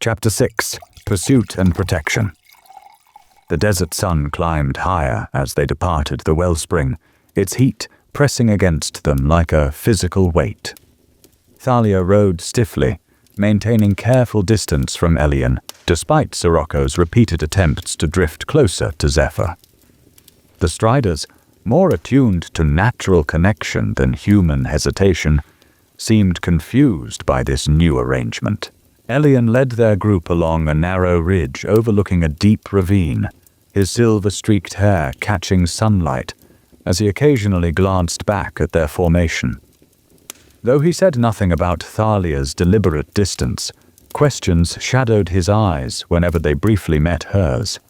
Chapter 6. Pursuit and Protection. The desert sun climbed higher as they departed the wellspring, its heat pressing against them like a physical weight. Thalia rode stiffly, maintaining careful distance from Elian, despite Sirocco's repeated attempts to drift closer to Zephyr. The Striders, more attuned to natural connection than human hesitation, seemed confused by this new arrangement. Elian led their group along a narrow ridge overlooking a deep ravine, his silver-streaked hair catching sunlight as he occasionally glanced back at their formation. Though he said nothing about Thalia's deliberate distance, questions shadowed his eyes whenever they briefly met hers.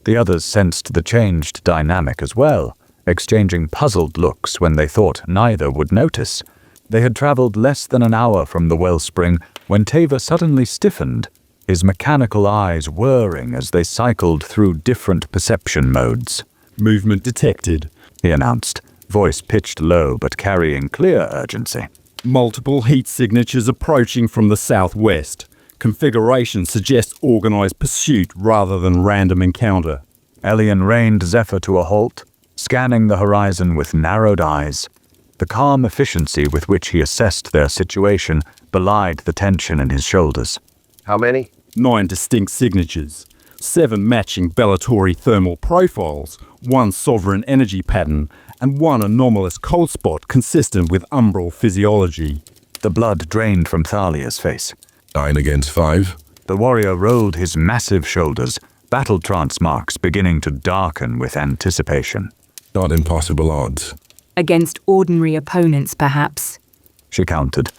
The others sensed the changed dynamic as well, exchanging puzzled looks when they thought neither would notice. They had traveled less than an hour from the wellspring when Teva suddenly stiffened, his mechanical eyes whirring as they cycled through different perception modes. "Movement detected," he announced, voice pitched low but carrying clear urgency. "Multiple heat signatures approaching from the southwest. Configuration suggests organized pursuit rather than random encounter." Elian reined Zephyr to a halt, scanning the horizon with narrowed eyes. The calm efficiency with which he assessed their situation belied the tension in his shoulders. "How many?" 9 distinct signatures, 7 matching Bellatory thermal profiles, 1 sovereign energy pattern, and 1 anomalous cold spot consistent with umbral physiology. The blood drained from Thalia's face. 9 against 5. The warrior rolled his massive shoulders, battle trance marks beginning to darken with anticipation. Not impossible odds. Against ordinary opponents, perhaps, she countered,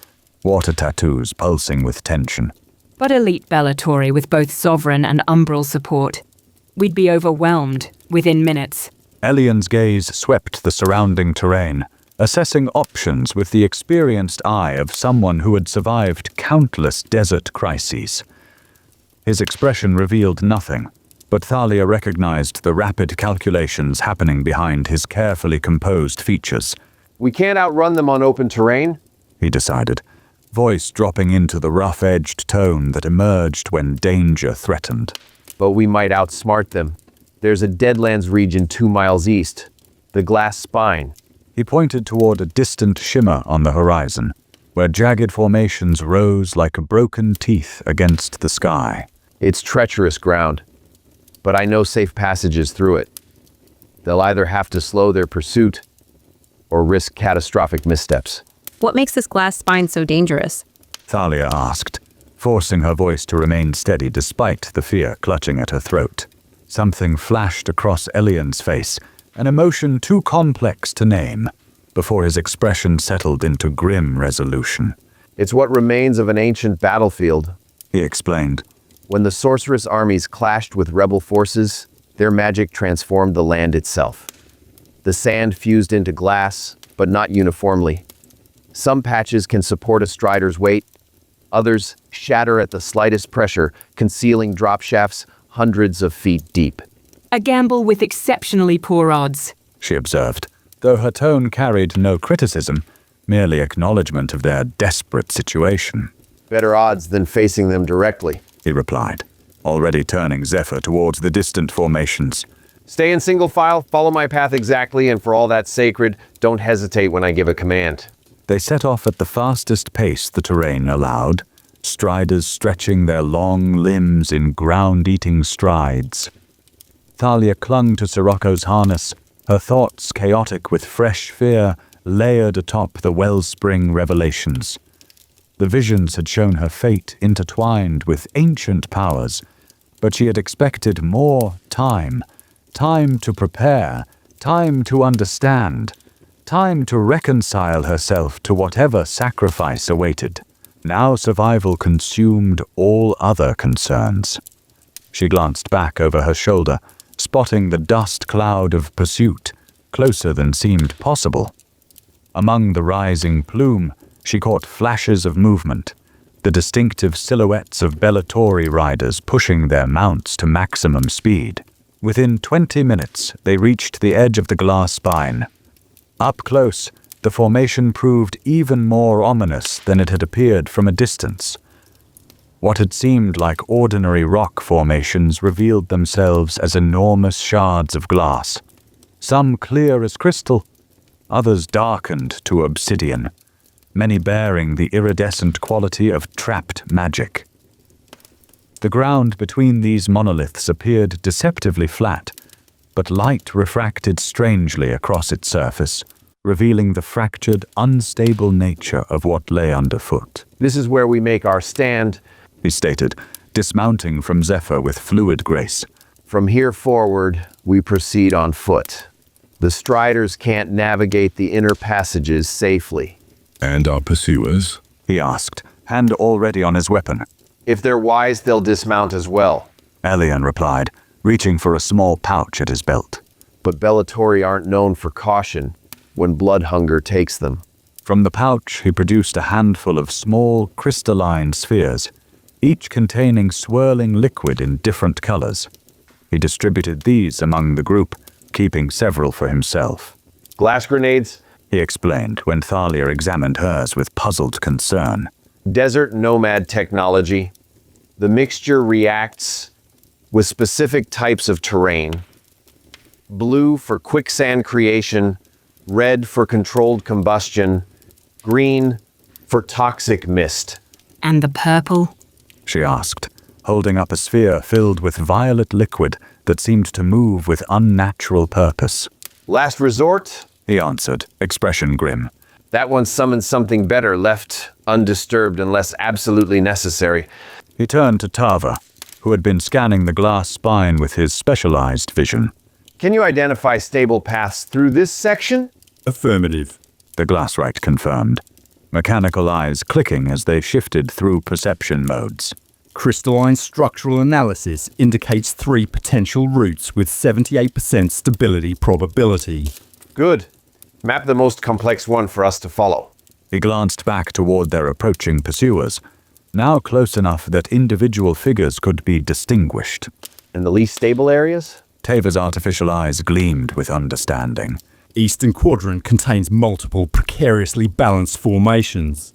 water tattoos pulsing with tension. But elite Bellatory with both sovereign and umbral support. We'd be overwhelmed within minutes. Elian's gaze swept the surrounding terrain, assessing options with the experienced eye of someone who had survived countless desert crises. His expression revealed nothing, but Thalia recognized the rapid calculations happening behind his carefully composed features. "We can't outrun them on open terrain," he decided, voice dropping into the rough-edged tone that emerged when danger threatened. "but we might outsmart them. There's a Deadlands region 2 miles east. The Glass Spine." He pointed toward a distant shimmer on the horizon, where jagged formations rose like broken teeth against the sky. "It's treacherous ground, but I know safe passages through it. They'll either have to slow their pursuit or risk catastrophic missteps." "What makes this glass spine so dangerous?" Thalia asked, forcing her voice to remain steady despite the fear clutching at her throat. Something flashed across Elian's face, an emotion too complex to name, before his expression settled into grim resolution. "It's what remains of an ancient battlefield," he explained. "When the sorceress armies clashed with rebel forces, their magic transformed the land itself. The sand fused into glass, but not uniformly. Some patches can support a strider's weight, others shatter at the slightest pressure, concealing drop shafts hundreds of feet deep." A gamble with exceptionally poor odds, she observed, though her tone carried no criticism, merely acknowledgement of their desperate situation. "Better odds than facing them directly," he replied, already turning Zephyr towards the distant formations. "Stay in single file, follow my path exactly, and for all that's sacred, don't hesitate when I give a command." They set off at the fastest pace the terrain allowed, striders stretching their long limbs in ground-eating strides. Thalia clung to Sirocco's harness, her thoughts chaotic with fresh fear layered atop the wellspring revelations. The visions had shown her fate intertwined with ancient powers, but she had expected more time. Time to prepare, time to understand, time to reconcile herself to whatever sacrifice awaited. Now survival consumed all other concerns. She glanced back over her shoulder, spotting the dust cloud of pursuit, closer than seemed possible. Among the rising plume, she caught flashes of movement, the distinctive silhouettes of Bellatory riders pushing their mounts to maximum speed. Within 20 minutes, they reached the edge of the glass spine. Up close, the formation proved even more ominous than it had appeared from a distance. What had seemed like ordinary rock formations revealed themselves as enormous shards of glass, some clear as crystal, others darkened to obsidian, many bearing the iridescent quality of trapped magic. The ground between these monoliths appeared deceptively flat, but light refracted strangely across its surface, revealing the fractured, unstable nature of what lay underfoot. This is where we make our stand. He stated, dismounting from Zephyr with fluid grace. From here forward, we proceed on foot. The striders can't navigate the inner passages safely. And our pursuers? He asked, hand already on his weapon. If they're wise, they'll dismount as well. Elian replied, reaching for a small pouch at his belt. But Bellatori aren't known for caution when blood hunger takes them. From the pouch, he produced a handful of small, crystalline spheres, each containing swirling liquid in different colors. He distributed these among the group, keeping several for himself. Glass grenades? He explained when Thalia examined hers with puzzled concern. Desert nomad technology. The mixture reacts with specific types of terrain. Blue for quicksand creation, red for controlled combustion, green for toxic mist. And the purple? She asked, holding up a sphere filled with violet liquid that seemed to move with unnatural purpose. Last resort? He answered, expression grim. That one summons something better, left undisturbed unless absolutely necessary. He turned to Tava, who had been scanning the glass spine with his specialized vision. Can you identify stable paths through this section? Affirmative. The glasswright confirmed, mechanical eyes clicking as they shifted through perception modes. Crystalline structural analysis indicates 3 potential routes with 78% stability probability. Good. Map the most complex one for us to follow. He glanced back toward their approaching pursuers, now close enough that individual figures could be distinguished. In the least stable areas? Tava's artificial eyes gleamed with understanding. Eastern Quadrant contains multiple precariously balanced formations.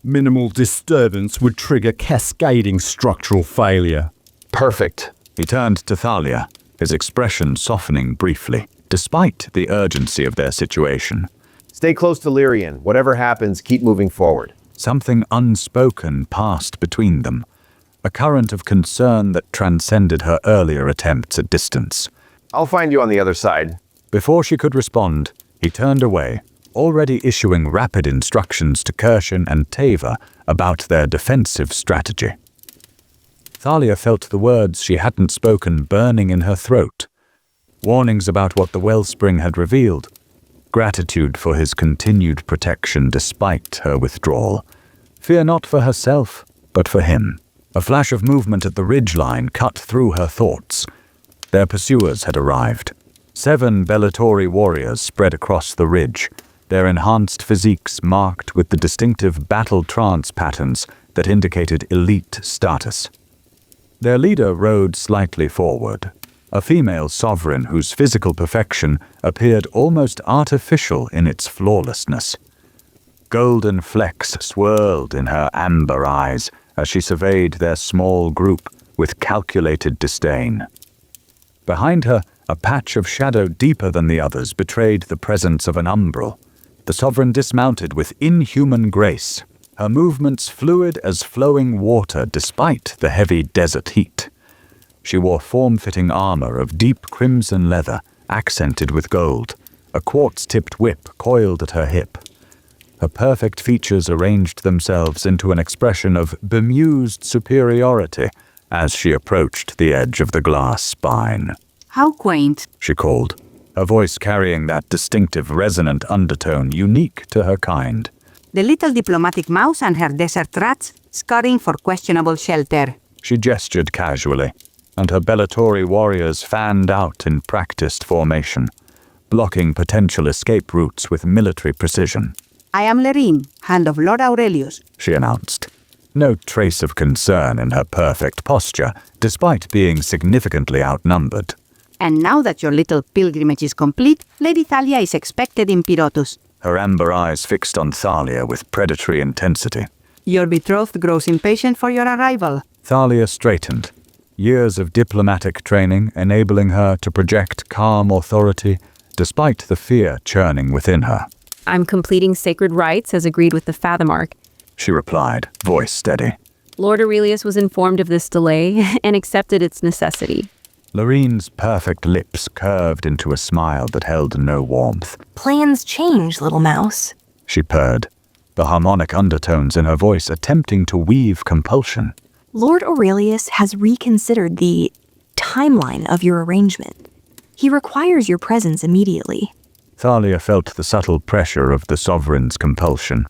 Minimal disturbance would trigger cascading structural failure. Perfect. He turned to Thalia, his expression softening briefly, despite the urgency of their situation. Stay close to Lyrian. Whatever happens, keep moving forward. Something unspoken passed between them, a current of concern that transcended her earlier attempts at distance. I'll find you on the other side. Before she could respond, he turned away, already issuing rapid instructions to Kirshen and Tava about their defensive strategy. Thalia felt the words she hadn't spoken burning in her throat. Warnings about what the wellspring had revealed. Gratitude for his continued protection despite her withdrawal. Fear not for herself, but for him. A flash of movement at the ridgeline cut through her thoughts. Their pursuers had arrived. 7 Bellatori warriors spread across the ridge, their enhanced physiques marked with the distinctive battle trance patterns that indicated elite status. Their leader rode slightly forward, a female sovereign whose physical perfection appeared almost artificial in its flawlessness. Golden flecks swirled in her amber eyes as she surveyed their small group with calculated disdain. Behind her, a patch of shadow deeper than the others betrayed the presence of an umbral. The sovereign dismounted with inhuman grace, her movements fluid as flowing water despite the heavy desert heat. She wore form-fitting armor of deep crimson leather, accented with gold, a quartz-tipped whip coiled at her hip. Her perfect features arranged themselves into an expression of bemused superiority as she approached the edge of the glass spine. How quaint, She called, her voice carrying that distinctive resonant undertone unique to her kind. the little diplomatic mouse and her desert rats scurrying for questionable shelter. She gestured casually, and her Bellatori warriors fanned out in practiced formation, blocking potential escape routes with military precision. I am Lerine, hand of Lord Aurelius. She announced. No trace of concern in her perfect posture, despite being significantly outnumbered. And now that your little pilgrimage is complete, Lady Thalia is expected in Pirotus. Her amber eyes fixed on Thalia with predatory intensity. Your betrothed grows impatient for your arrival. Thalia straightened, years of diplomatic training enabling her to project calm authority despite the fear churning within her. I'm completing sacred rites as agreed with the Fathomark. She replied, voice steady. Lord Aurelius was informed of this delay and accepted its necessity. Lorene's perfect lips curved into a smile that held no warmth. Plans change, little mouse. She purred, the harmonic undertones in her voice attempting to weave compulsion. Lord Aurelius has reconsidered the timeline of your arrangement. He requires your presence immediately. Thalia felt the subtle pressure of the sovereign's compulsion,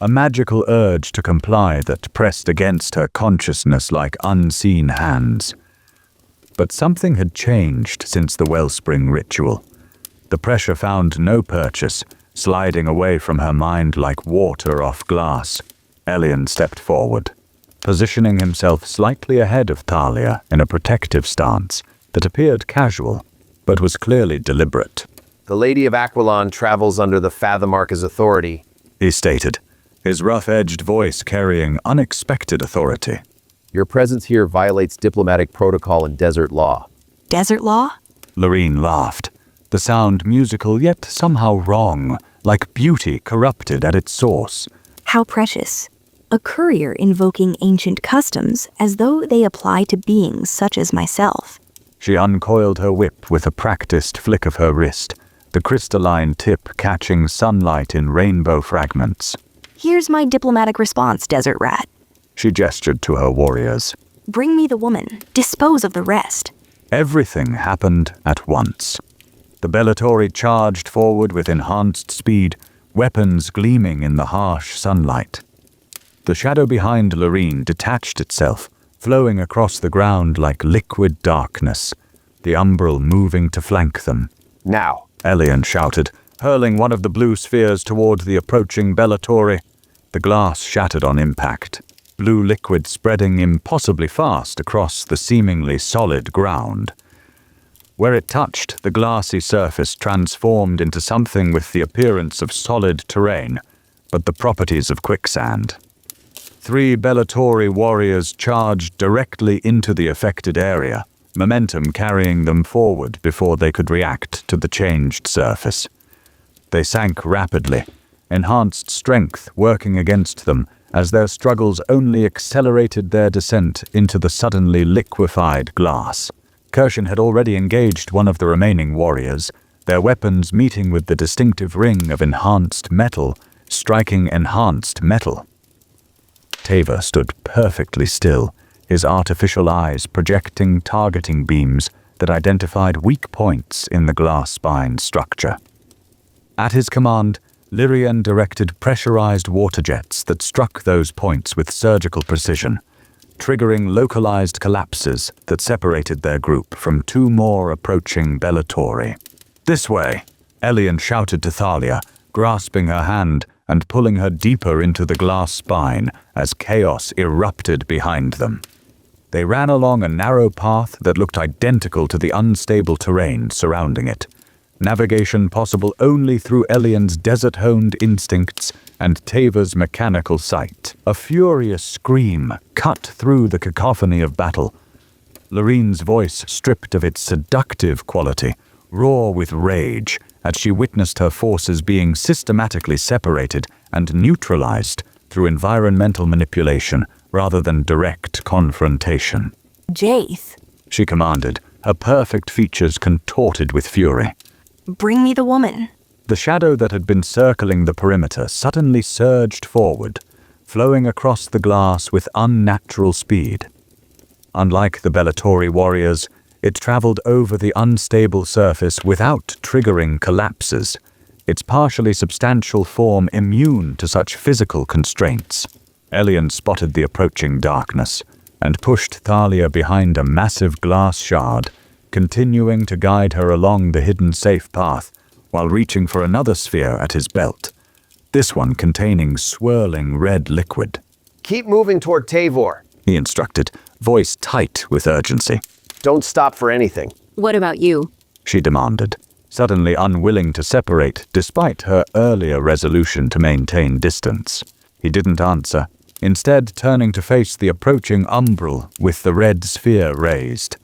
a magical urge to comply that pressed against her consciousness like unseen hands. But something had changed since the wellspring ritual. The pressure found no purchase, sliding away from her mind like water off glass. Elian stepped forward, positioning himself slightly ahead of Thalia in a protective stance that appeared casual, but was clearly deliberate. The Lady of Aquilon travels under the Fathomark's authority, He stated, his rough-edged voice carrying unexpected authority. Your presence here violates diplomatic protocol and desert law. Desert law? Lorene laughed, the sound musical yet somehow wrong, like beauty corrupted at its source. How precious. A courier invoking ancient customs as though they apply to beings such as myself. She uncoiled her whip with a practiced flick of her wrist, the crystalline tip catching sunlight in rainbow fragments. Here's my diplomatic response, Desert Rat. She gestured to her warriors. Bring me the woman. Dispose of the rest. Everything happened at once. The Bellatori charged forward with enhanced speed, weapons gleaming in the harsh sunlight. The shadow behind Lorene detached itself, flowing across the ground like liquid darkness, the umbral moving to flank them. Now, Elian shouted, hurling one of the blue spheres toward the approaching Bellatori. The glass shattered on impact, blue liquid spreading impossibly fast across the seemingly solid ground. Where it touched, the glassy surface transformed into something with the appearance of solid terrain, but the properties of quicksand. 3 Bellatori warriors charged directly into the affected area, momentum carrying them forward before they could react to the changed surface. They sank rapidly, enhanced strength working against them as their struggles only accelerated their descent into the suddenly liquefied glass. Kirshen had already engaged one of the remaining warriors, their weapons meeting with the distinctive ring of enhanced metal, striking enhanced metal. Tavor stood perfectly still, his artificial eyes projecting targeting beams that identified weak points in the glass spine structure. At his command, Lyrian directed pressurized water jets that struck those points with surgical precision, triggering localized collapses that separated their group from 2 more approaching Bellatori. This way, Elian shouted to Thalia, grasping her hand and pulling her deeper into the glass spine as chaos erupted behind them. They ran along a narrow path that looked identical to the unstable terrain surrounding it, navigation possible only through Elian's desert-honed instincts and Tavor's mechanical sight. A furious scream cut through the cacophony of battle. Lorene's voice stripped of its seductive quality, raw with rage, as she witnessed her forces being systematically separated and neutralized through environmental manipulation rather than direct confrontation. Jaith, She commanded, her perfect features contorted with fury. bring me the woman. The shadow that had been circling the perimeter suddenly surged forward, flowing across the glass with unnatural speed. Unlike the Bellatori warriors, it traveled over the unstable surface without triggering collapses, its partially substantial form immune to such physical constraints. Elian spotted the approaching darkness and pushed Thalia behind a massive glass shard, continuing to guide her along the hidden safe path while reaching for another sphere at his belt, this one containing swirling red liquid. keep moving toward Tavor. He instructed, voice tight with urgency. Don't stop for anything. What about you? She demanded, suddenly unwilling to separate despite her earlier resolution to maintain distance. He didn't answer, instead turning to face the approaching umbral with the red sphere raised.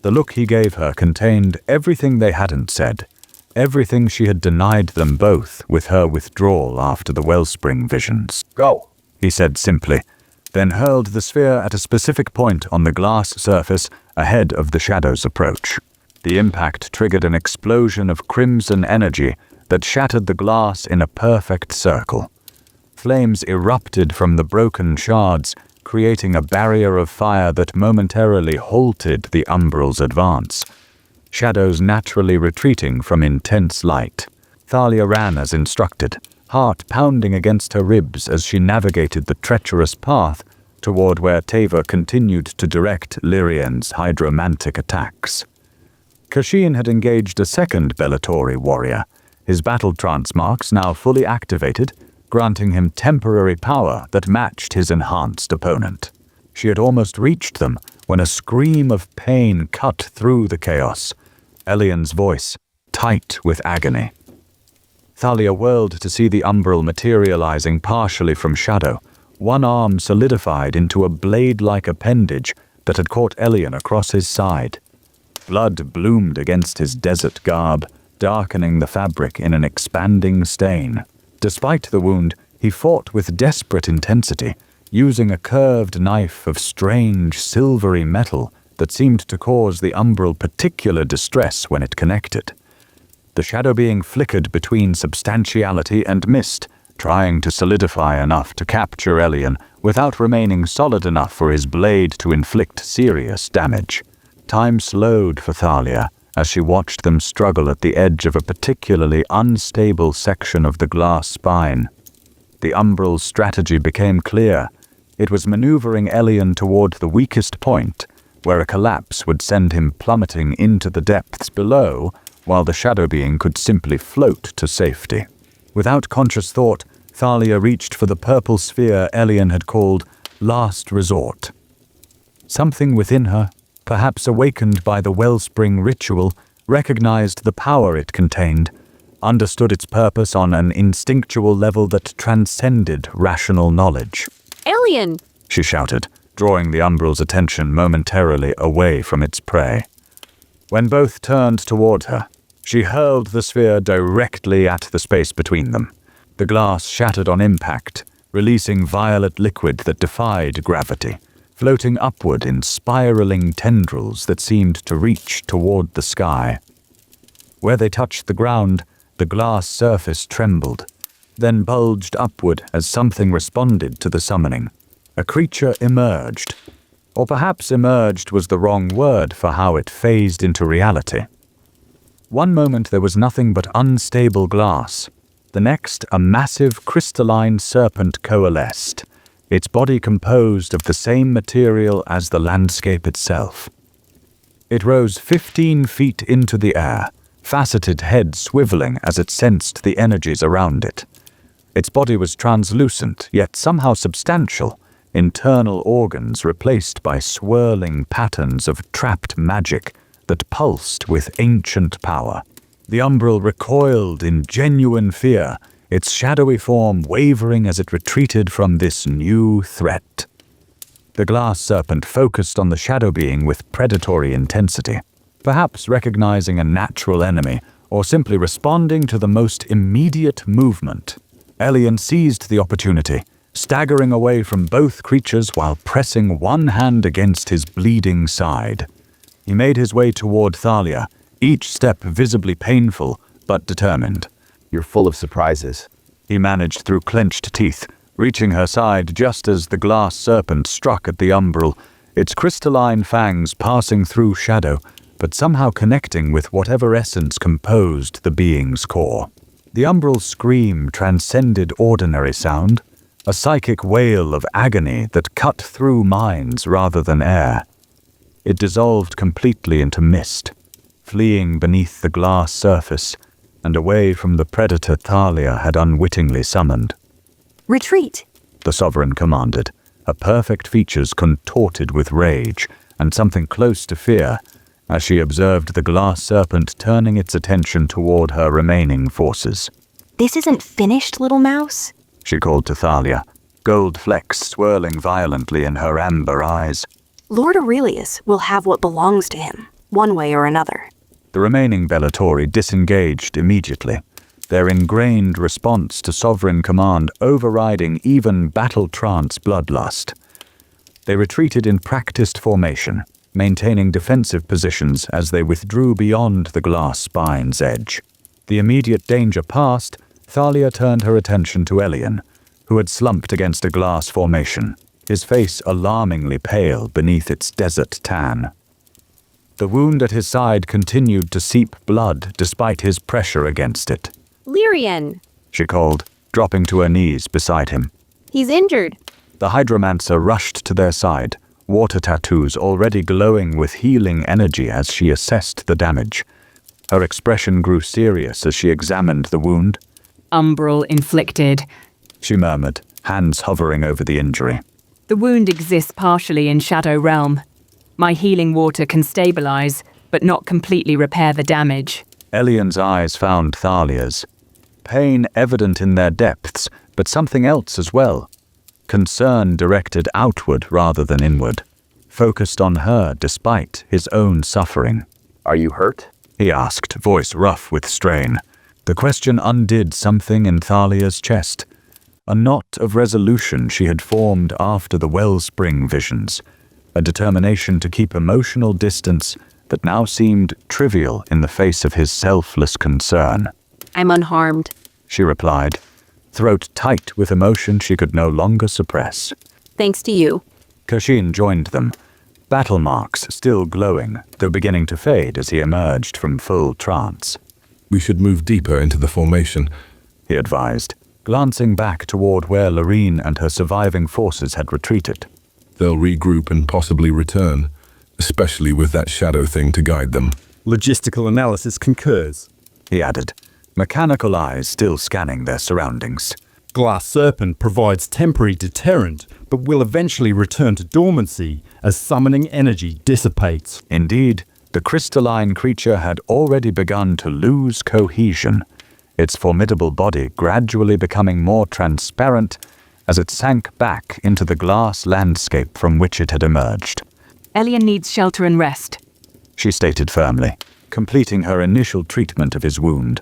The look he gave her contained everything they hadn't said, everything she had denied them both with her withdrawal after the wellspring visions. Go, he said simply, then hurled the sphere at a specific point on the glass surface ahead of the shadow's approach. The impact triggered an explosion of crimson energy that shattered the glass in a perfect circle. Flames erupted from the broken shards, creating a barrier of fire that momentarily halted the umbral's advance. Shadows naturally retreating from intense light. Thalia ran as instructed, heart pounding against her ribs as she navigated the treacherous path toward where Teva continued to direct Lyrian's hydromantic attacks. Kashin had engaged a second Bellatori warrior, his battle trance marks now fully activated, granting him temporary power that matched his enhanced opponent. She had almost reached them when a scream of pain cut through the chaos, Elian's voice tight with agony. Thalia whirled to see the umbral materializing partially from shadow, one arm solidified into a blade-like appendage that had caught Elian across his side. Blood bloomed against his desert garb, darkening the fabric in an expanding stain. Despite the wound, he fought with desperate intensity, using a curved knife of strange silvery metal that seemed to cause the umbral particular distress when it connected. The shadow being flickered between substantiality and mist, trying to solidify enough to capture Elian without remaining solid enough for his blade to inflict serious damage. Time slowed for Thalia as she watched them struggle at the edge of a particularly unstable section of the glass spine. The umbral's strategy became clear. It was maneuvering Elian toward the weakest point, where a collapse would send him plummeting into the depths below, while the shadow being could simply float to safety. Without conscious thought, Thalia reached for the purple sphere Elian had called last resort. Something within her, perhaps awakened by the wellspring ritual, recognized the power it contained, understood its purpose on an instinctual level that transcended rational knowledge. Elian! She shouted, drawing the umbral's attention momentarily away from its prey. When both turned toward her, she hurled the sphere directly at the space between them. The glass shattered on impact, releasing violet liquid that defied gravity, floating upward in spiraling tendrils that seemed to reach toward the sky. Where they touched the ground, the glass surface trembled, then bulged upward as something responded to the summoning. A creature emerged. Or perhaps emerged was the wrong word for how it phased into reality. One moment there was nothing but unstable glass. The next, a massive crystalline serpent coalesced, its body composed of the same material as the landscape itself. It rose 15 feet into the air, faceted head swiveling as it sensed the energies around it. Its body was translucent, yet somehow substantial, internal organs replaced by swirling patterns of trapped magic that pulsed with ancient power. The umbral recoiled in genuine fear, its shadowy form wavering as it retreated from this new threat. The glass serpent focused on the shadow being with predatory intensity, perhaps recognizing a natural enemy or simply responding to the most immediate movement. Elian seized the opportunity, staggering away from both creatures while pressing one hand against his bleeding side. He made his way toward Thalia, each step visibly painful but determined. You're full of surprises, he managed through clenched teeth, reaching her side just as the glass serpent struck at the umbral, its crystalline fangs passing through shadow, but somehow connecting with whatever essence composed the being's core. The umbral's scream transcended ordinary sound, a psychic wail of agony that cut through minds rather than air. It dissolved completely into mist, fleeing beneath the glass surface and away from the predator Thalia had unwittingly summoned. Retreat, The Sovereign commanded, her perfect features contorted with rage and something close to fear, as she observed the glass serpent turning its attention toward her remaining forces. this isn't finished, little mouse. She called to Thalia, gold flecks swirling violently in her amber eyes. Lord Aurelius will have what belongs to him, one way or another. The remaining Bellatori disengaged immediately, their ingrained response to sovereign command overriding even battle-trance bloodlust. They retreated in practiced formation, maintaining defensive positions as they withdrew beyond the glass spine's edge. The immediate danger past, Thalia turned her attention to Elian, who had slumped against a glass formation, his face alarmingly pale beneath its desert tan. The wound at his side continued to seep blood despite his pressure against it. Lyrian! She called, dropping to her knees beside him. He's injured. The hydromancer rushed to their side, water tattoos already glowing with healing energy as she assessed the damage. Her expression grew serious as she examined the wound. Umbral inflicted. She murmured, hands hovering over the injury. The wound exists partially in Shadow Realm. My healing water can stabilize, but not completely repair the damage. Elian's eyes found Thalia's. Pain evident in their depths, but something else as well. Concern directed outward rather than inward, focused on her despite his own suffering. Are you hurt? He asked, voice rough with strain. The question undid something in Thalia's chest, a knot of resolution she had formed after the wellspring visions, a determination to keep emotional distance that now seemed trivial in the face of his selfless concern. I'm unharmed. She replied, throat tight with emotion she could no longer suppress. Thanks to you. Kashin joined them, battle marks still glowing, though beginning to fade as he emerged from full trance. We should move deeper into the formation, he advised, glancing back toward where Lorene and her surviving forces had retreated. They'll regroup and possibly return, especially with that shadow thing to guide them. Logistical analysis concurs, he added, mechanical eyes still scanning their surroundings. Glass Serpent provides temporary deterrent, but will eventually return to dormancy as summoning energy dissipates. Indeed, the crystalline creature had already begun to lose cohesion, its formidable body gradually becoming more transparent as it sank back into the glass landscape from which it had emerged. Elian needs shelter and rest, she stated firmly, completing her initial treatment of his wound.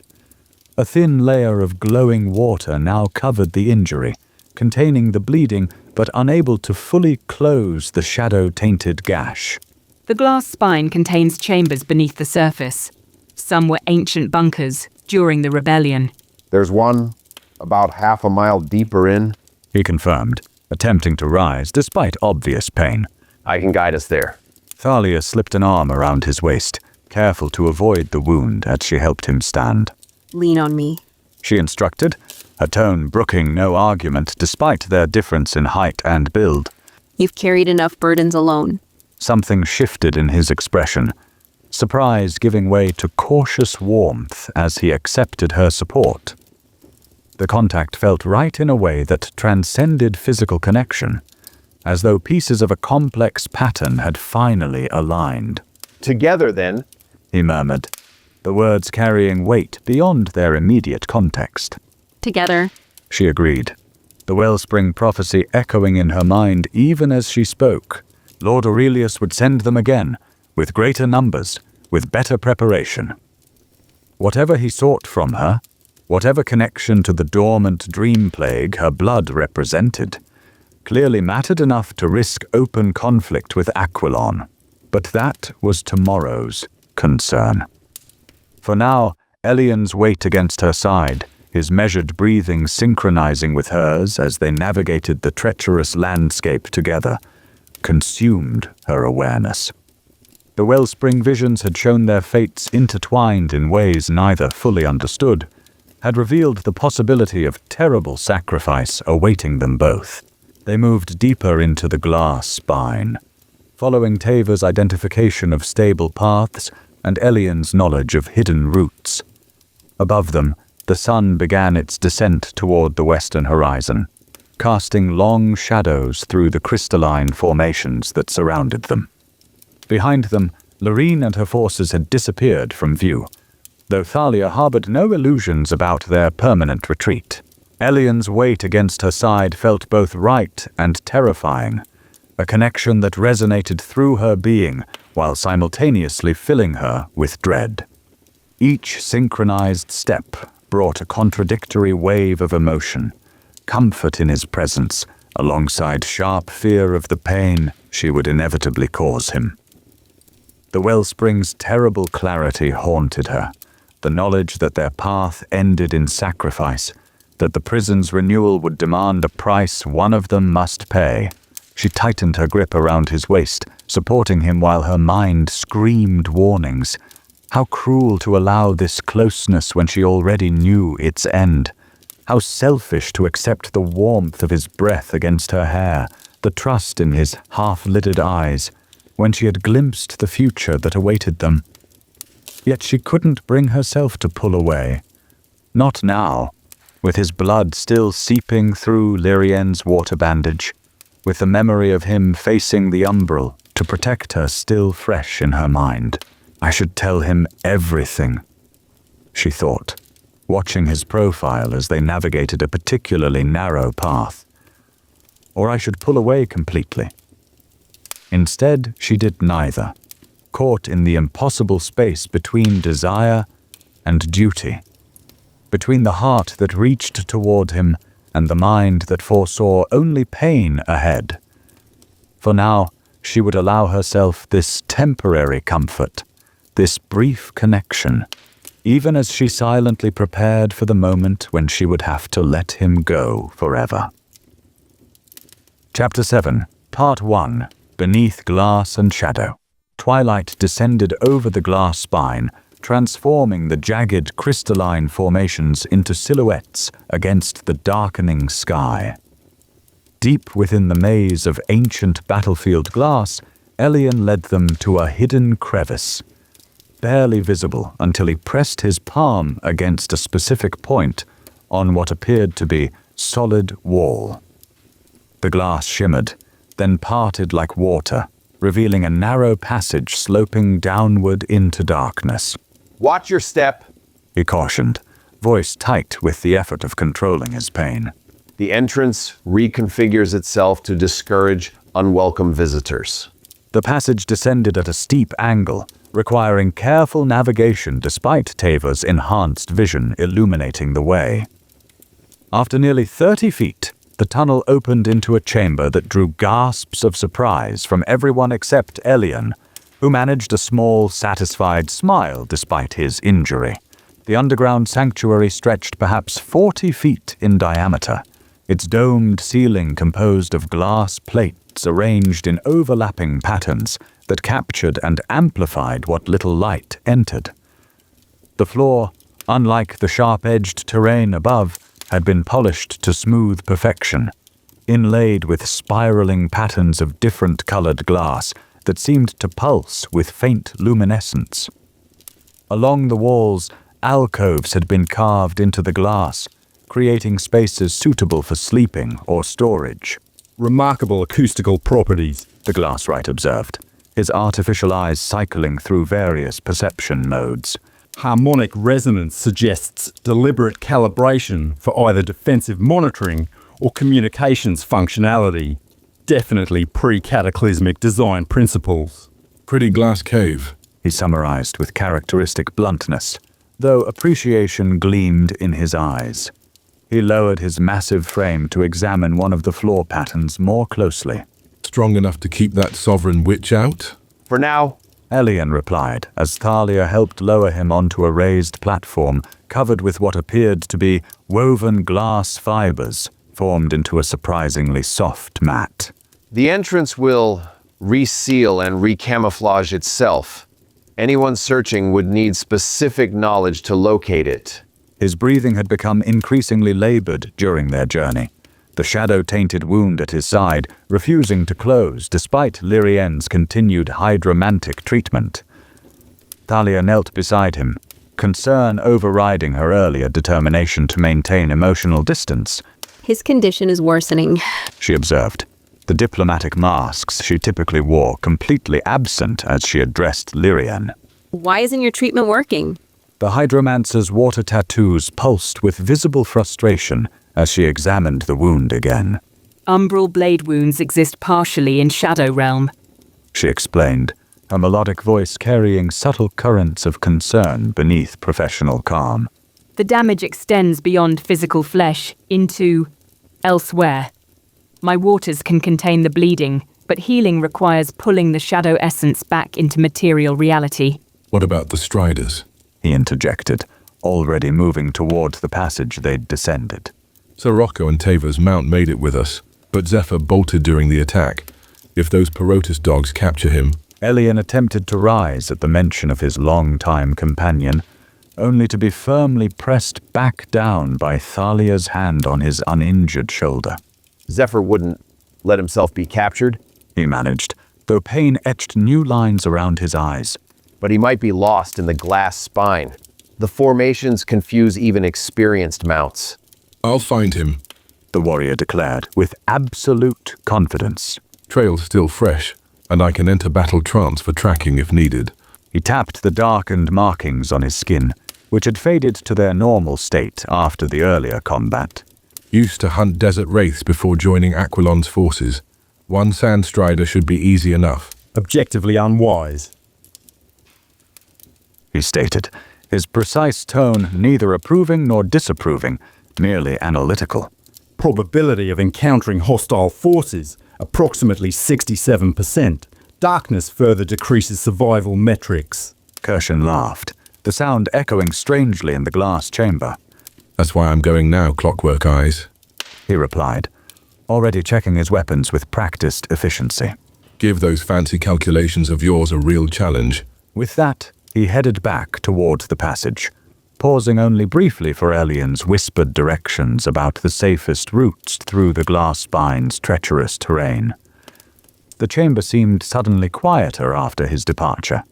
A thin layer of glowing water now covered the injury, containing the bleeding but unable to fully close the shadow-tainted gash. The glass spine contains chambers beneath the surface. Some were ancient bunkers during the rebellion. There's one about half a mile deeper in. He confirmed, attempting to rise despite obvious pain. I can guide us there. Thalia slipped an arm around his waist, careful to avoid the wound as she helped him stand. Lean on me, she instructed, her tone brooking no argument despite their difference in height and build. You've carried enough burdens alone. Something shifted in his expression, surprise giving way to cautious warmth as he accepted her support. The contact felt right in a way that transcended physical connection, as though pieces of a complex pattern had finally aligned. Together, then, he murmured, the words carrying weight beyond their immediate context. Together, she agreed, the wellspring prophecy echoing in her mind even as she spoke. Lord Aurelius would send them again, with greater numbers, with better preparation. Whatever he sought from her, whatever connection to the dormant dream plague her blood represented, clearly mattered enough to risk open conflict with Aquilon. But that was tomorrow's concern. For now, Elian's weight against her side, his measured breathing synchronizing with hers as they navigated the treacherous landscape together, consumed her awareness. The wellspring visions had shown their fates intertwined in ways neither fully understood, had revealed the possibility of terrible sacrifice awaiting them both. They moved deeper into the glass spine, following Tava's identification of stable paths and Elian's knowledge of hidden routes. Above them, the sun began its descent toward the western horizon, casting long shadows through the crystalline formations that surrounded them. Behind them, Lorene and her forces had disappeared from view, though Thalia harbored no illusions about their permanent retreat. Elian's weight against her side felt both right and terrifying, a connection that resonated through her being while simultaneously filling her with dread. Each synchronized step brought a contradictory wave of emotion, comfort in his presence, alongside sharp fear of the pain she would inevitably cause him. The wellspring's terrible clarity haunted her, the knowledge that their path ended in sacrifice, that the prison's renewal would demand a price one of them must pay. She tightened her grip around his waist, supporting him while her mind screamed warnings. How cruel to allow this closeness when she already knew its end. How selfish to accept the warmth of his breath against her hair, the trust in his half-lidded eyes, when she had glimpsed the future that awaited them. Yet she couldn't bring herself to pull away. Not now, with his blood still seeping through Lyrien's water bandage, with the memory of him facing the umbral to protect her still fresh in her mind. I should tell him everything, she thought, watching his profile as they navigated a particularly narrow path. Or I should pull away completely. Instead, she did neither, caught in the impossible space between desire and duty, between the heart that reached toward him and the mind that foresaw only pain ahead. For now, she would allow herself this temporary comfort, this brief connection, even as she silently prepared for the moment when she would have to let him go forever. Chapter 7, Part 1, Beneath Glass and Shadow. Twilight descended over the glass spine, transforming the jagged crystalline formations into silhouettes against the darkening sky. Deep within the maze of ancient battlefield glass, Elian led them to a hidden crevice, barely visible until he pressed his palm against a specific point on what appeared to be solid wall. The glass shimmered, then parted like water, revealing a narrow passage sloping downward into darkness. Watch your step. He cautioned, voice tight with the effort of controlling his pain. The entrance reconfigures itself to discourage unwelcome visitors. The passage descended at a steep angle, requiring careful navigation despite Tava's enhanced vision illuminating the way. After nearly 30 feet, the tunnel opened into a chamber that drew gasps of surprise from everyone except Elian, who managed a small, satisfied smile despite his injury. The underground sanctuary stretched perhaps 40 feet in diameter, its domed ceiling composed of glass plates arranged in overlapping patterns that captured and amplified what little light entered. The floor, unlike the sharp-edged terrain above, had been polished to smooth perfection, inlaid with spiraling patterns of different-colored glass that seemed to pulse with faint luminescence. Along the walls, alcoves had been carved into the glass, creating spaces suitable for sleeping or storage. Remarkable acoustical properties, The glasswright observed, his artificial eyes cycling through various perception modes. Harmonic resonance suggests deliberate calibration for either defensive monitoring or communications functionality. Definitely pre-cataclysmic design principles. Pretty glass cave. He summarized with characteristic bluntness, though appreciation gleamed in his eyes. He lowered his massive frame to examine one of the floor patterns more closely. Strong enough to keep that sovereign witch out? For now, Elian replied, as Thalia helped lower him onto a raised platform covered with what appeared to be woven glass fibers formed into a surprisingly soft mat. the entrance will reseal and recamouflage itself. Anyone searching would need specific knowledge to locate it. His breathing had become increasingly labored during their journey, the shadow-tainted wound at his side refusing to close despite Lyrien's continued hydromantic treatment. Thalia knelt beside him, concern overriding her earlier determination to maintain emotional distance. His condition is worsening. She observed, the diplomatic masks she typically wore completely absent as she addressed Lyrien. Why isn't your treatment working? The hydromancer's water tattoos pulsed with visible frustration as she examined the wound again. Umbral blade wounds exist partially in Shadow Realm, She explained, her melodic voice carrying subtle currents of concern beneath professional calm. The damage extends beyond physical flesh into elsewhere. My waters can contain the bleeding, but healing requires pulling the shadow essence back into material reality. What about the Striders? He interjected, already moving toward the passage they'd descended. Sir Rocco and Tava's mount made it with us, but Zephyr bolted during the attack. If those Perotus dogs capture him... Elian attempted to rise at the mention of his long-time companion, only to be firmly pressed back down by Thalia's hand on his uninjured shoulder. Zephyr wouldn't let himself be captured, He managed, though pain etched new lines around his eyes. but he might be lost in the glass spine. The formations confuse even experienced mounts. I'll find him. The warrior declared, with absolute confidence. Trail's still fresh, and I can enter battle trance for tracking if needed. He tapped the darkened markings on his skin, which had faded to their normal state after the earlier combat. Used to hunt desert wraiths before joining Aquilon's forces. One Sandstrider should be easy enough. Objectively unwise. He stated, his precise tone neither approving nor disapproving, merely analytical. Probability of encountering hostile forces, approximately 67%. Darkness further decreases survival metrics. Kirshen laughed, the sound echoing strangely in the glass chamber. That's why I'm going now, Clockwork Eyes. He replied, already checking his weapons with practiced efficiency. Give those fancy calculations of yours a real challenge. With that, he headed back toward the passage, pausing only briefly for Elian's whispered directions about the safest routes through the glass spine's treacherous terrain. The chamber seemed suddenly quieter after his departure,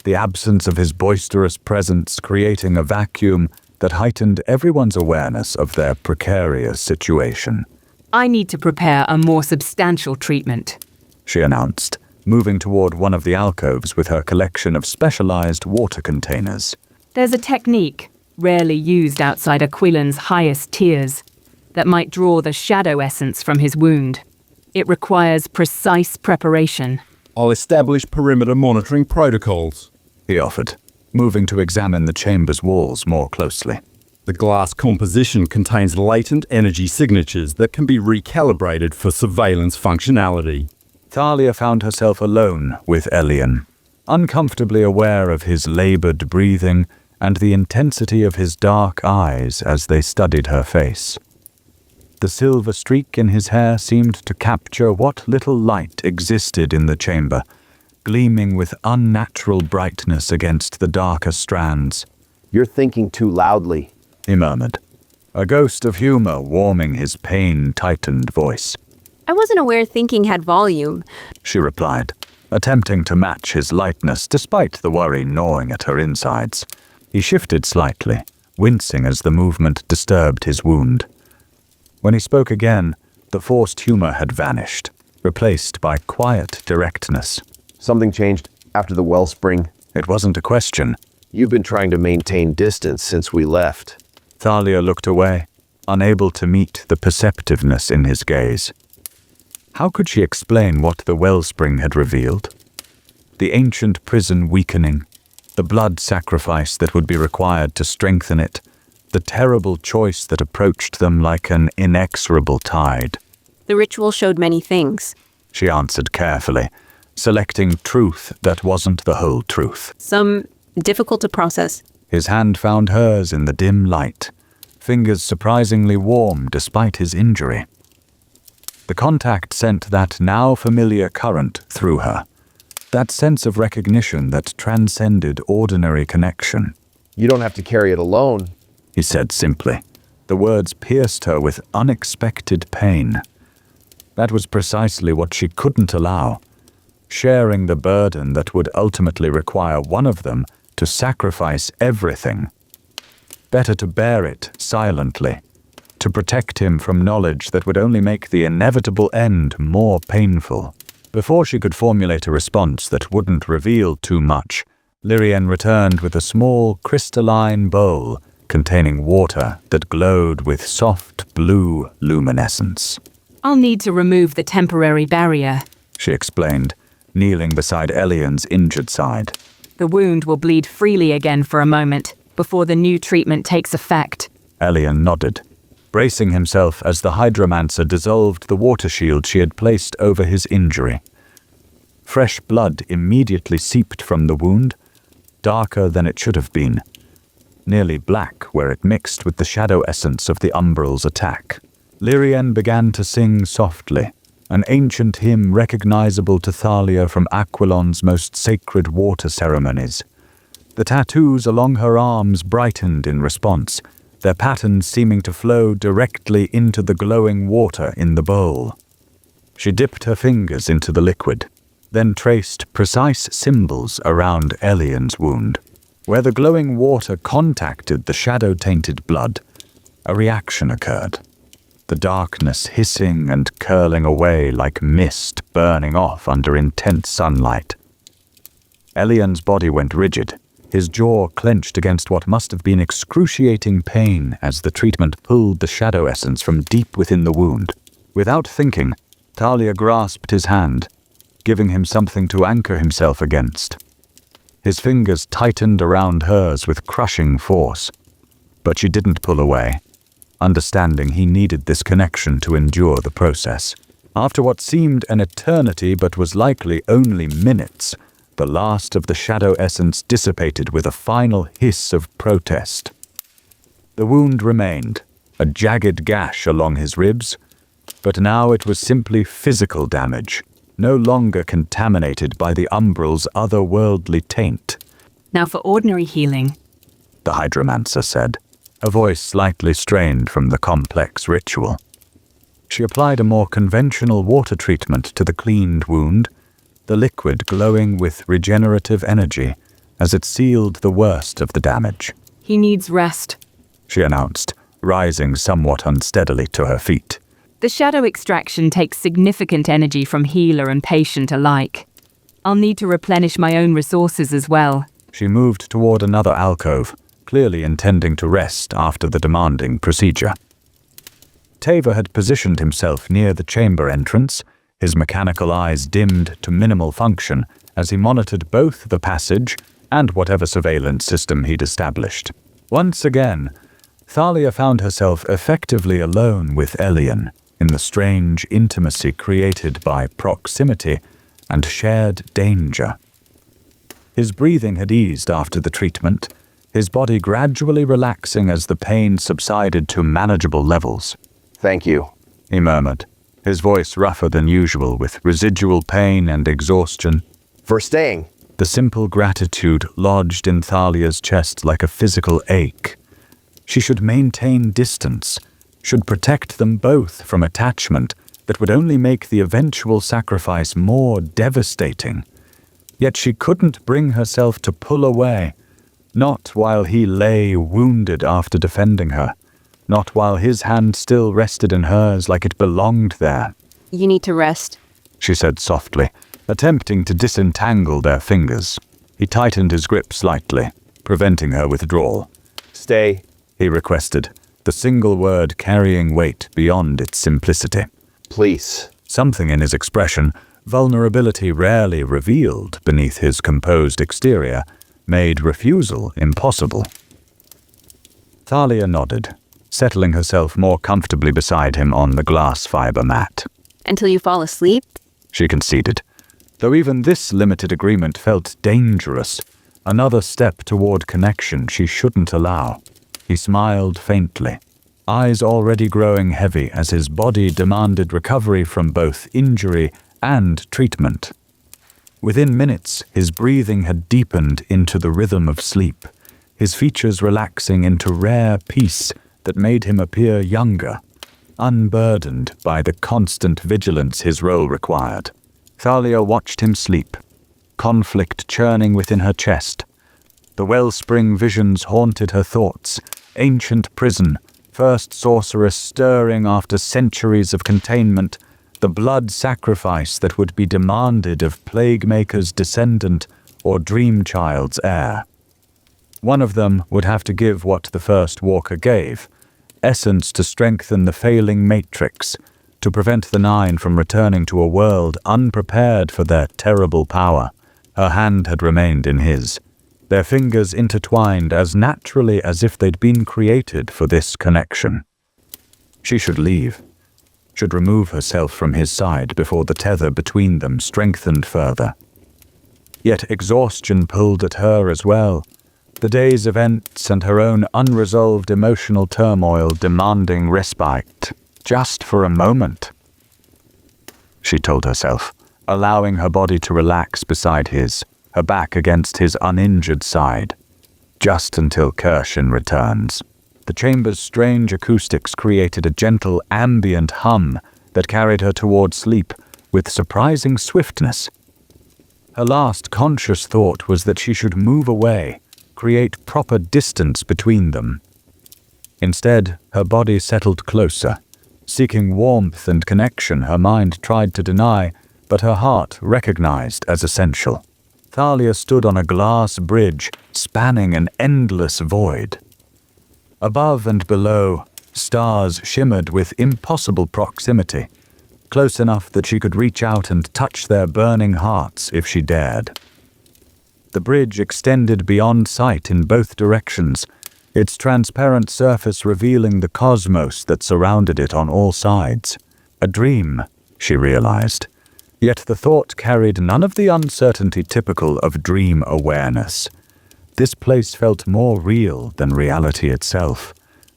the absence of his boisterous presence creating a vacuum that heightened everyone's awareness of their precarious situation. I need to prepare a more substantial treatment, She announced, moving toward one of the alcoves with her collection of specialized water containers. There's a technique, rarely used outside Aquilan's highest tiers, that might draw the shadow essence from his wound. It requires precise preparation. I'll establish perimeter monitoring protocols. He offered, moving to examine the chamber's walls more closely. The glass composition contains latent energy signatures that can be recalibrated for surveillance functionality. Thalia found herself alone with Elian, uncomfortably aware of his labored breathing and the intensity of his dark eyes as they studied her face. The silver streak in his hair seemed to capture what little light existed in the chamber, gleaming with unnatural brightness against the darker strands. You're thinking too loudly. He murmured, a ghost of humor warming his pain-tightened voice. I wasn't aware thinking had volume. She replied, attempting to match his lightness despite the worry gnawing at her insides. He shifted slightly, wincing as the movement disturbed his wound. When he spoke again, the forced humor had vanished, replaced by quiet directness. Something changed after the wellspring. It wasn't a question. You've been trying to maintain distance since we left. Thalia looked away, unable to meet the perceptiveness in his gaze. How could she explain what the wellspring had revealed? The ancient prison weakening, the blood sacrifice that would be required to strengthen it, the terrible choice that approached them like an inexorable tide. The ritual showed many things. She answered carefully, selecting truth that wasn't the whole truth. Some difficult to process. His hand found hers in the dim light, fingers surprisingly warm despite his injury. The contact sent that now familiar current through her, that sense of recognition that transcended ordinary connection. You don't have to carry it alone. He said simply. The words pierced her with unexpected pain. That was precisely what she couldn't allow, sharing the burden that would ultimately require one of them to sacrifice everything. Better to bear it silently, to protect him from knowledge that would only make the inevitable end more painful. Before she could formulate a response that wouldn't reveal too much, Lyrian returned with a small crystalline bowl containing water that glowed with soft blue luminescence. I'll need to remove the temporary barrier. She explained, kneeling beside Elian's injured side. The wound will bleed freely again for a moment before the new treatment takes effect. Elian nodded, bracing himself as the hydromancer dissolved the water shield she had placed over his injury. Fresh blood immediately seeped from the wound, darker than it should have been, nearly black where it mixed with the shadow essence of the umbral's attack. Elian began to sing softly, an ancient hymn recognizable to Thalia from Aquilon's most sacred water ceremonies. The tattoos along her arms brightened in response, their patterns seeming to flow directly into the glowing water in the bowl. She dipped her fingers into the liquid, then traced precise symbols around Elian's wound. Where the glowing water contacted the shadow-tainted blood, a reaction occurred. The darkness hissing and curling away like mist burning off under intense sunlight. Elian's body went rigid, his jaw clenched against what must have been excruciating pain as the treatment pulled the shadow essence from deep within the wound. Without thinking, Thalia grasped his hand, giving him something to anchor himself against. His fingers tightened around hers with crushing force, but she didn't pull away, understanding he needed this connection to endure the process. After what seemed an eternity but was likely only minutes, the last of the shadow essence dissipated with a final hiss of protest. The wound remained, a jagged gash along his ribs, but now it was simply physical damage, no longer contaminated by the umbral's otherworldly taint. Now for ordinary healing. The hydromancer said, a voice slightly strained from the complex ritual. She applied a more conventional water treatment to the cleaned wound, the liquid glowing with regenerative energy as it sealed the worst of the damage. He needs rest, she announced, rising somewhat unsteadily to her feet. The shadow extraction takes significant energy from healer and patient alike. I'll need to replenish my own resources as well. She moved toward another alcove, clearly intending to rest after the demanding procedure. Teva had positioned himself near the chamber entrance, his mechanical eyes dimmed to minimal function as he monitored both the passage and whatever surveillance system he'd established. Once again, Thalia found herself effectively alone with Elian in the strange intimacy created by proximity and shared danger. His breathing had eased after the treatment, his body gradually relaxing as the pain subsided to manageable levels. Thank you, he murmured, his voice rougher than usual with residual pain and exhaustion. for staying. The simple gratitude lodged in Thalia's chest like a physical ache. She should maintain distance, should protect them both from attachment that would only make the eventual sacrifice more devastating. Yet she couldn't bring herself to pull away, not while he lay wounded after defending her, not while his hand still rested in hers like it belonged there. You need to rest. She said softly, attempting to disentangle their fingers. He tightened his grip slightly, preventing her withdrawal. Stay, he requested, the single word carrying weight beyond its simplicity. please. Something in his expression, vulnerability rarely revealed beneath his composed exterior, made refusal impossible. Thalia nodded, settling herself more comfortably beside him on the glass fiber mat. Until you fall asleep? She conceded, though even this limited agreement felt dangerous, another step toward connection she shouldn't allow. He smiled faintly, eyes already growing heavy as his body demanded recovery from both injury and treatment. Within minutes, his breathing had deepened into the rhythm of sleep, his features relaxing into rare peace that made him appear younger, unburdened by the constant vigilance his role required. Thalia watched him sleep, conflict churning within her chest. The wellspring visions haunted her thoughts, ancient prison, first sorceress stirring after centuries of containment, the blood sacrifice that would be demanded of Plague Maker's descendant or Dream Child's heir. One of them would have to give what the first walker gave, essence to strengthen the failing matrix, to prevent the 9 from returning to a world unprepared for their terrible power. Her hand had remained in his, their fingers intertwined as naturally as if they'd been created for this connection. She should leave, should remove herself from his side before the tether between them strengthened further. Yet exhaustion pulled at her as well, the day's events and her own unresolved emotional turmoil demanding respite, just for a moment. She told herself, allowing her body to relax beside his, her back against his uninjured side, just until Kirshen returns. The chamber's strange acoustics created a gentle ambient hum that carried her toward sleep with surprising swiftness. Her last conscious thought was that she should move away, create proper distance between them. Instead, her body settled closer, seeking warmth and connection her mind tried to deny, but her heart recognized as essential. Thalia stood on a glass bridge, spanning an endless void. Above and below, stars shimmered with impossible proximity, close enough that she could reach out and touch their burning hearts if she dared. The bridge extended beyond sight in both directions, its transparent surface revealing the cosmos that surrounded it on all sides. A dream, she realized. Yet the thought carried none of the uncertainty typical of dream awareness. This place felt more real than reality itself,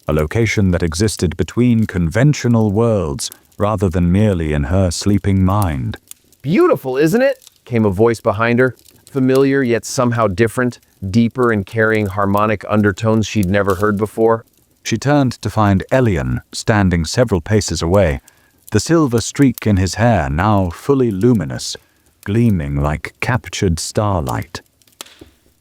a location that existed between conventional worlds rather than merely in her sleeping mind. Beautiful, isn't it? Came a voice behind her, familiar yet somehow different, deeper and carrying harmonic undertones she'd never heard before. She turned to find Elian standing several paces away, the silver streak in his hair now fully luminous, gleaming like captured starlight.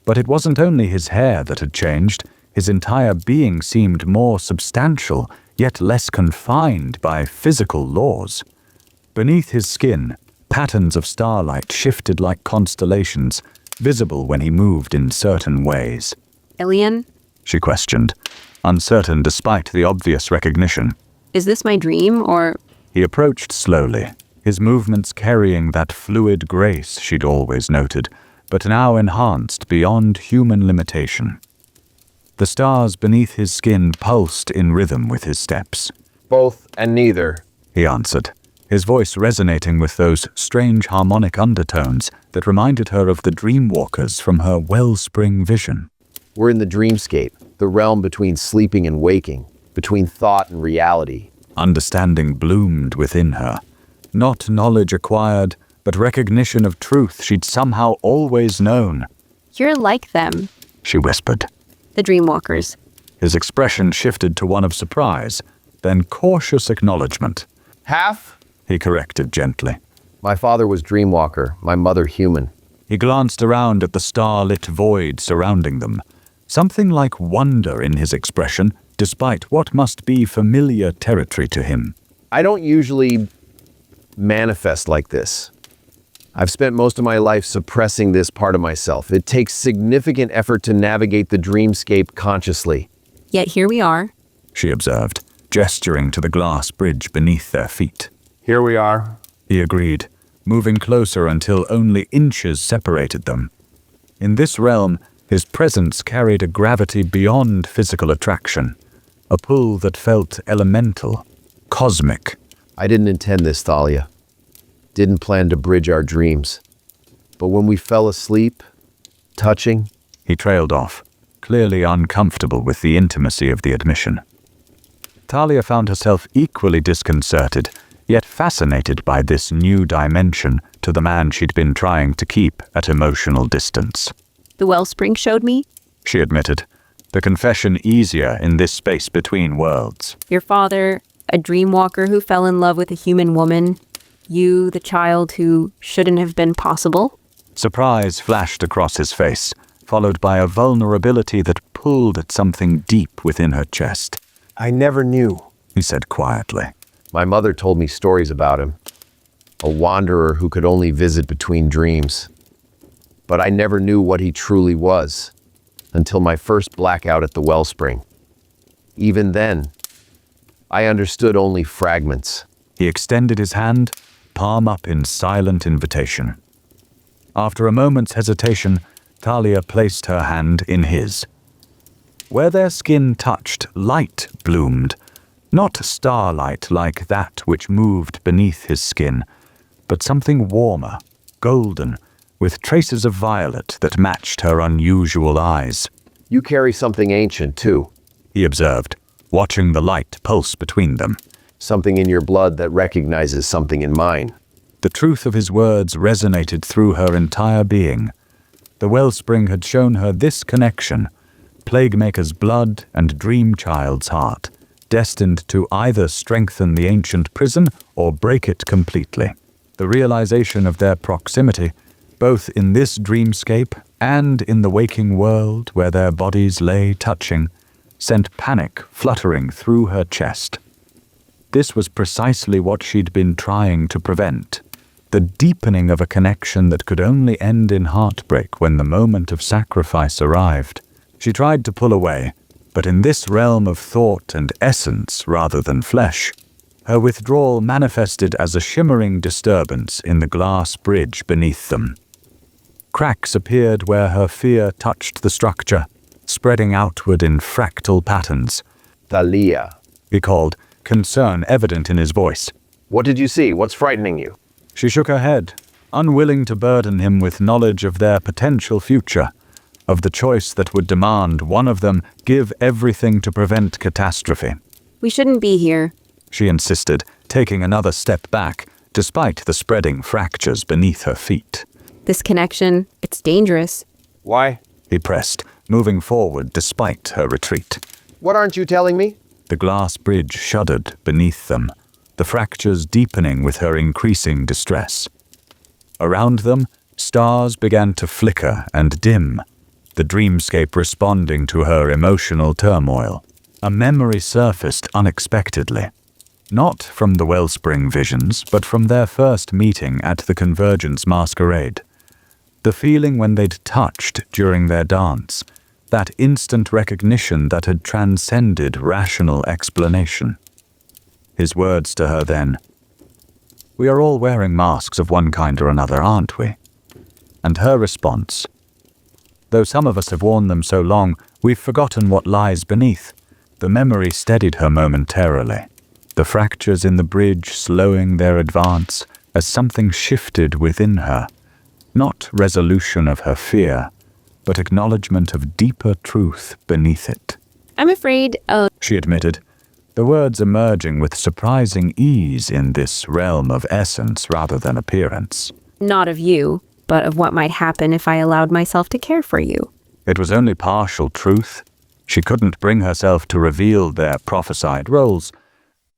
But it wasn't only his hair that had changed. His entire being seemed more substantial, yet less confined by physical laws. Beneath his skin, patterns of starlight shifted like constellations, visible when he moved in certain ways. Elian, She questioned, uncertain despite the obvious recognition. is this my dream, or... He approached slowly, his movements carrying that fluid grace she'd always noted, but now enhanced beyond human limitation. The stars beneath his skin pulsed in rhythm with his steps. Both and neither. He answered, his voice resonating with those strange harmonic undertones that reminded her of the Dreamwalkers from her wellspring vision. We're in the dreamscape, the realm between sleeping and waking, between thought and reality. Understanding bloomed within her. Not knowledge acquired, but recognition of truth she'd somehow always known. You're like them, She whispered. the Dreamwalkers. His expression shifted to one of surprise, then cautious acknowledgement. Half? He corrected gently. My father was Dreamwalker, my mother human. He glanced around at the starlit void surrounding them, something like wonder in his expression, despite what must be familiar territory to him. I don't usually manifest like this. I've spent most of my life suppressing this part of myself. It takes significant effort to navigate the dreamscape consciously. Yet here we are. She observed, gesturing to the glass bridge beneath their feet. Here we are. He agreed, moving closer until only inches separated them. In this realm, his presence carried a gravity beyond physical attraction, a pull that felt elemental, cosmic. I didn't intend this, Thalia. Didn't plan to bridge our dreams. But when we fell asleep, touching... He trailed off, clearly uncomfortable with the intimacy of the admission. Thalia found herself equally disconcerted, yet fascinated by this new dimension to the man she'd been trying to keep at emotional distance. The wellspring showed me. She admitted, the confession easier in this space between worlds. Your father, a dreamwalker who fell in love with a human woman. You, the child who shouldn't have been possible. Surprise flashed across his face, followed by a vulnerability that pulled at something deep within her chest. I never knew, He said quietly. My mother told me stories about him. A wanderer who could only visit between dreams. But I never knew what he truly was. until my first blackout at the wellspring. Even then, I understood only fragments. He extended his hand, palm up in silent invitation. After a moment's hesitation, Thalia placed her hand in his. Where their skin touched, light bloomed, not starlight like that which moved beneath his skin, but something warmer, golden, with traces of violet that matched her unusual eyes. You carry something ancient, too. He observed, watching the light pulse between them. Something in your blood that recognizes something in mine. The truth of his words resonated through her entire being. The wellspring had shown her this connection, Plaguemaker's blood and Dreamchild's heart, destined to either strengthen the ancient prison or break it completely. The realization of their proximity, both in this dreamscape and in the waking world where their bodies lay touching, sent panic fluttering through her chest. This was precisely what she'd been trying to prevent. The deepening of a connection that could only end in heartbreak when the moment of sacrifice arrived. She tried to pull away, but in this realm of thought and essence rather than flesh, her withdrawal manifested as a shimmering disturbance in the glass bridge beneath them. Cracks appeared where her fear touched the structure, spreading outward in fractal patterns. Thalia. He called, concern evident in his voice. What did you see? What's frightening you? She shook her head, unwilling to burden him with knowledge of their potential future, of the choice that would demand one of them give everything to prevent catastrophe. We shouldn't be here. She insisted, taking another step back, despite the spreading fractures beneath her feet. This connection, it's dangerous. Why? He pressed, moving forward despite her retreat. What aren't you telling me? The glass bridge shuddered beneath them, the fractures deepening with her increasing distress. Around them, stars began to flicker and dim, the dreamscape responding to her emotional turmoil. A memory surfaced unexpectedly. Not from the Wellspring visions, but from their first meeting at the Convergence Masquerade. The feeling when they'd touched during their dance, that instant recognition that had transcended rational explanation. His words to her then, "We are all wearing masks of one kind or another, aren't we?" And her response, "Though some of us have worn them so long, we've forgotten what lies beneath." The memory steadied her momentarily, the fractures in the bridge slowing their advance as something shifted within her. Not resolution of her fear, but acknowledgement of deeper truth beneath it. I'm afraid, She admitted, the words emerging with surprising ease in this realm of essence rather than appearance. not of you, but of what might happen if I allowed myself to care for you. It was only partial truth. She couldn't bring herself to reveal their prophesied roles,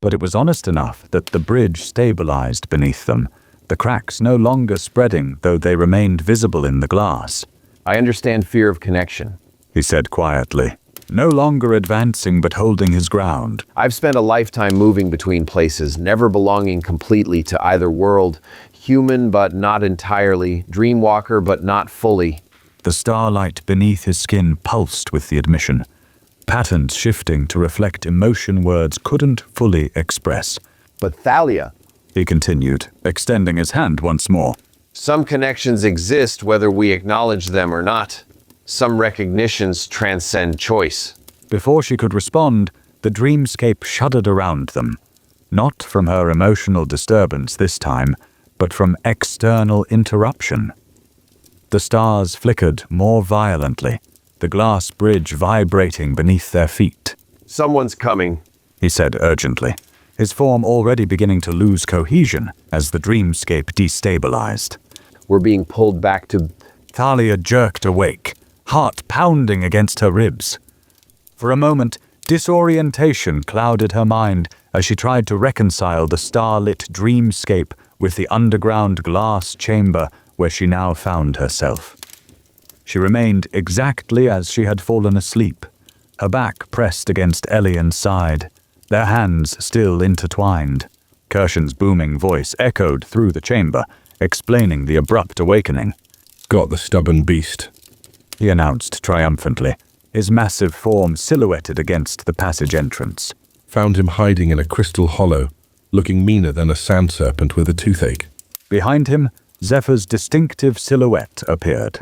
but it was honest enough that the bridge stabilized beneath them, the cracks no longer spreading though they remained visible in the glass. I understand fear of connection. He said quietly, no longer advancing but holding his ground. I've spent a lifetime moving between places, never belonging completely to either world. Human but not entirely, Dreamwalker but not fully. The starlight beneath his skin pulsed with the admission, patterns shifting to reflect emotion words couldn't fully express. But Thalia, He continued, extending his hand once more. some connections exist whether we acknowledge them or not. Some recognitions transcend choice. Before she could respond, the dreamscape shuddered around them, not from her emotional disturbance this time, but from external interruption. The stars flickered more violently, the glass bridge vibrating beneath their feet. Someone's coming. He said urgently, his form already beginning to lose cohesion as the dreamscape destabilized. We're being pulled back to... Thalia jerked awake, heart pounding against her ribs. For a moment, disorientation clouded her mind as she tried to reconcile the starlit dreamscape with the underground glass chamber where she now found herself. She remained exactly as she had fallen asleep, her back pressed against Elian's side, their hands still intertwined. Kirshen's booming voice echoed through the chamber, explaining the abrupt awakening. Got the stubborn beast. he announced triumphantly, his massive form silhouetted against the passage entrance. Found him hiding in a crystal hollow, looking meaner than a sand serpent with a toothache. Behind him, Zephyr's distinctive silhouette appeared,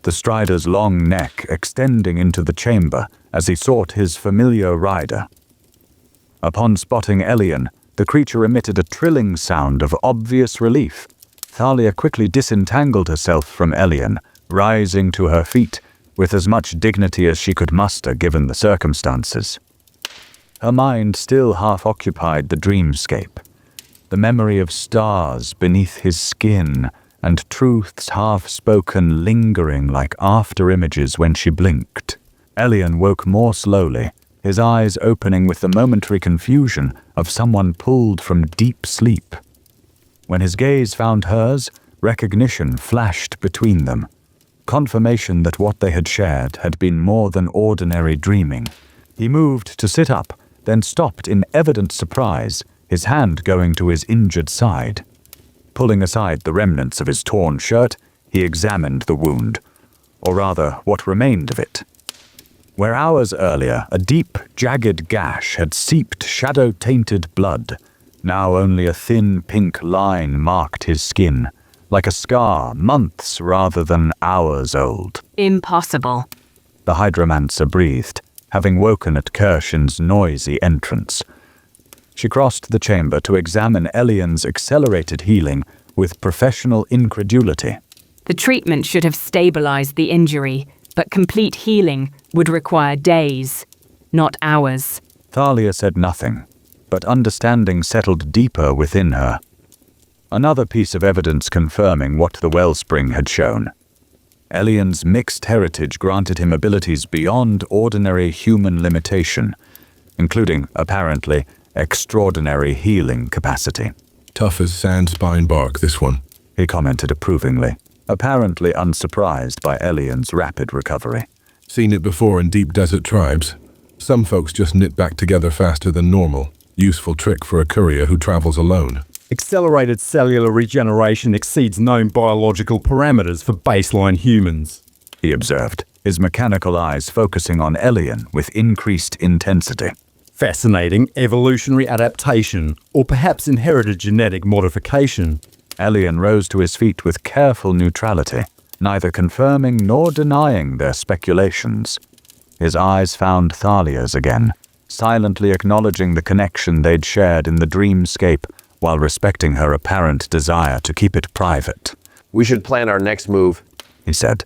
the strider's long neck extending into the chamber as he sought his familiar rider. Upon spotting Elian, the creature emitted a trilling sound of obvious relief. Thalia quickly disentangled herself from Elian, rising to her feet with as much dignity as she could muster given the circumstances. Her mind still half occupied the dreamscape, the memory of stars beneath his skin and truths half-spoken lingering like after-images when she blinked. Elian woke more slowly, his eyes opening with the momentary confusion of someone pulled from deep sleep. When his gaze found hers, recognition flashed between them, confirmation that what they had shared had been more than ordinary dreaming. He moved to sit up, then stopped in evident surprise, his hand going to his injured side. Pulling aside the remnants of his torn shirt, he examined the wound, or rather, what remained of it. Where hours earlier a deep, jagged gash had seeped shadow-tainted blood, now only a thin pink line marked his skin, like a scar months rather than hours old. Impossible, The hydromancer breathed, having woken at Kirshen's noisy entrance. She crossed the chamber to examine Elian's accelerated healing with professional incredulity. The treatment should have stabilized the injury, but complete healing would require days, not hours. Thalia said nothing, but understanding settled deeper within her. Another piece of evidence confirming what the wellspring had shown. Elian's mixed heritage granted him abilities beyond ordinary human limitation, including, apparently, extraordinary healing capacity. Tough as sand spine bark, this one, He commented approvingly, apparently unsurprised by Elian's rapid recovery. Seen it before in deep desert tribes. Some folks just knit back together faster than normal. Useful trick for a courier who travels alone. Accelerated cellular regeneration exceeds known biological parameters for baseline humans. He observed, his mechanical eyes focusing on Elian with increased intensity. Fascinating evolutionary adaptation, or perhaps inherited genetic modification. Elian rose to his feet with careful neutrality, neither confirming nor denying their speculations. His eyes found Thalia's again, silently acknowledging the connection they'd shared in the dreamscape while respecting her apparent desire to keep it private. We should plan our next move. He said,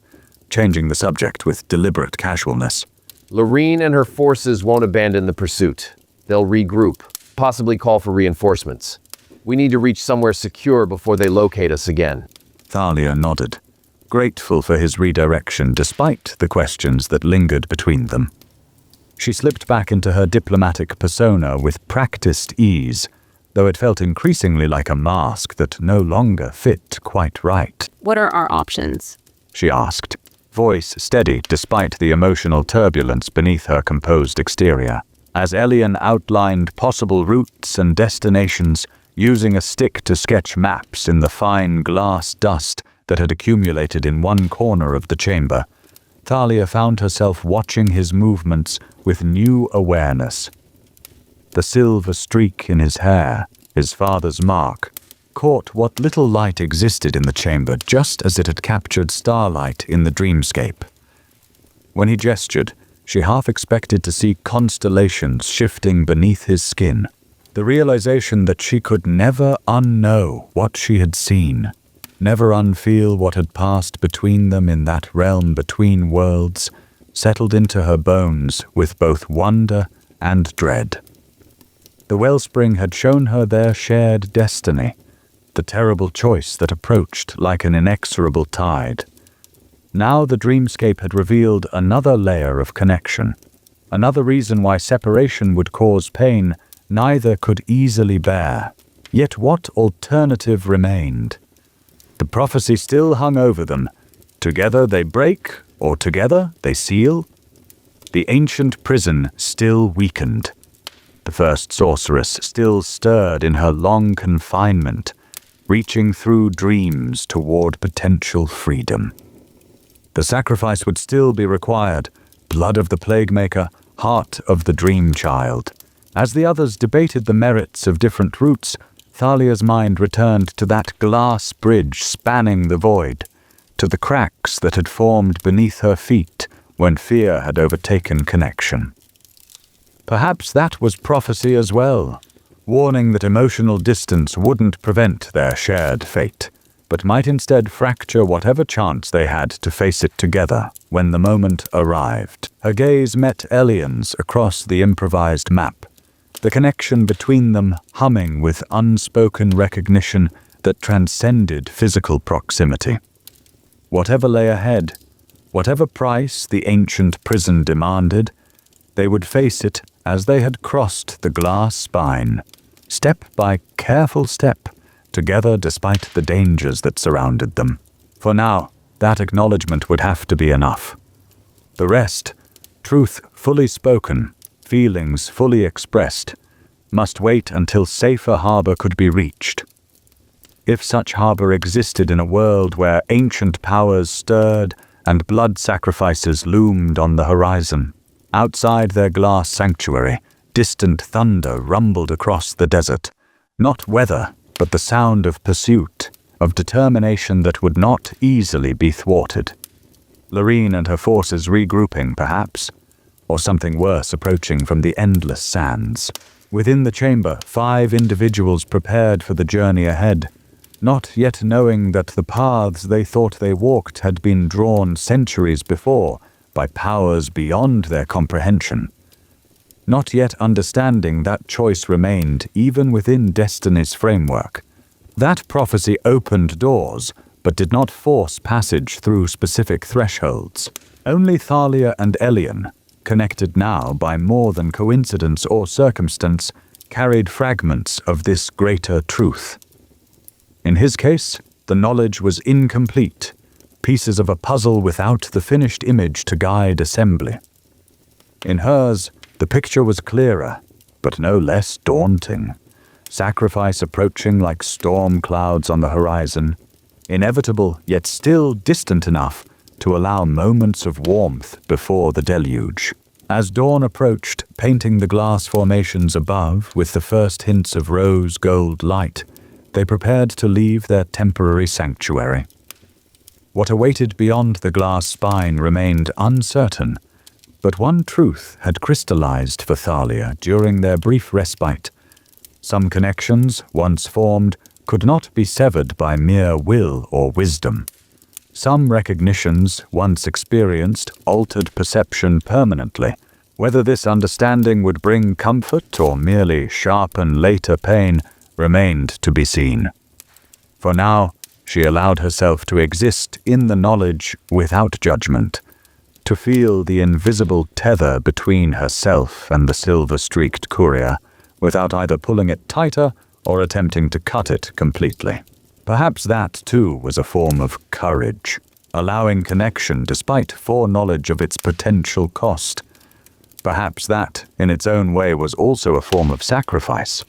changing the subject with deliberate casualness. Lorene and her forces won't abandon the pursuit. They'll regroup, possibly call for reinforcements. We need to reach somewhere secure before they locate us again. Thalia nodded, grateful for his redirection despite the questions that lingered between them. She slipped back into her diplomatic persona with practiced ease, though it felt increasingly like a mask that no longer fit quite right. What are our options? She asked, voice steady despite the emotional turbulence beneath her composed exterior. As Elian outlined possible routes and destinations, using a stick to sketch maps in the fine glass dust that had accumulated in one corner of the chamber, Thalia found herself watching his movements with new awareness. The silver streak in his hair, his father's mark, caught what little light existed in the chamber just as it had captured starlight in the dreamscape. When he gestured, she half expected to see constellations shifting beneath his skin, the realization that she could never unknow what she had seen, never unfeel what had passed between them in that realm between worlds, settled into her bones with both wonder and dread. The wellspring had shown her their shared destiny, the terrible choice that approached like an inexorable tide. Now the dreamscape had revealed another layer of connection, another reason why separation would cause pain neither could easily bear. Yet what alternative remained? The prophecy still hung over them. Together they break, or together they seal. The ancient prison still weakened. The first sorceress still stirred in her long confinement, reaching through dreams toward potential freedom. The sacrifice would still be required. Blood of the Plague Maker, heart of the Dream Child. As the others debated the merits of different routes, Thalia's mind returned to that glass bridge spanning the void, to the cracks that had formed beneath her feet when fear had overtaken connection. Perhaps that was prophecy as well, warning that emotional distance wouldn't prevent their shared fate, but might instead fracture whatever chance they had to face it together when the moment arrived. Her gaze met Elian's across the improvised map, the connection between them humming with unspoken recognition that transcended physical proximity. Whatever lay ahead, whatever price the ancient prison demanded, they would face it as they had crossed the glass spine, step by careful step, together despite the dangers that surrounded them. For now, that acknowledgement would have to be enough. The rest, truth fully spoken, feelings fully expressed, must wait until safer harbor could be reached. If such harbor existed in a world where ancient powers stirred and blood sacrifices loomed on the horizon, outside their glass sanctuary, distant thunder rumbled across the desert. Not weather, but the sound of pursuit, of determination that would not easily be thwarted. Lorene and her forces regrouping, perhaps, or something worse approaching from the endless sands. Within the chamber, 5 individuals prepared for the journey ahead, not yet knowing that the paths they thought they walked had been drawn centuries before by powers beyond their comprehension. Not yet understanding that choice remained even within destiny's framework. That prophecy opened doors, but did not force passage through specific thresholds. Only Thalia and Elian, connected now by more than coincidence or circumstance, carried fragments of this greater truth. In his case, the knowledge was incomplete, pieces of a puzzle without the finished image to guide assembly. In hers, the picture was clearer, but no less daunting. Sacrifice approaching like storm clouds on the horizon, inevitable yet still distant enough to allow moments of warmth before the deluge. As dawn approached, painting the glass formations above with the first hints of rose-gold light, they prepared to leave their temporary sanctuary. What awaited beyond the glass spine remained uncertain, but one truth had crystallized for Thalia during their brief respite. Some connections, once formed, could not be severed by mere will or wisdom. Some recognitions, once experienced, altered perception permanently. Whether this understanding would bring comfort or merely sharpen later pain remained to be seen. For now, she allowed herself to exist in the knowledge without judgment, to feel the invisible tether between herself and the silver-streaked courier, without either pulling it tighter or attempting to cut it completely. Perhaps that, too, was a form of courage, allowing connection despite foreknowledge of its potential cost. Perhaps that, in its own way, was also a form of sacrifice.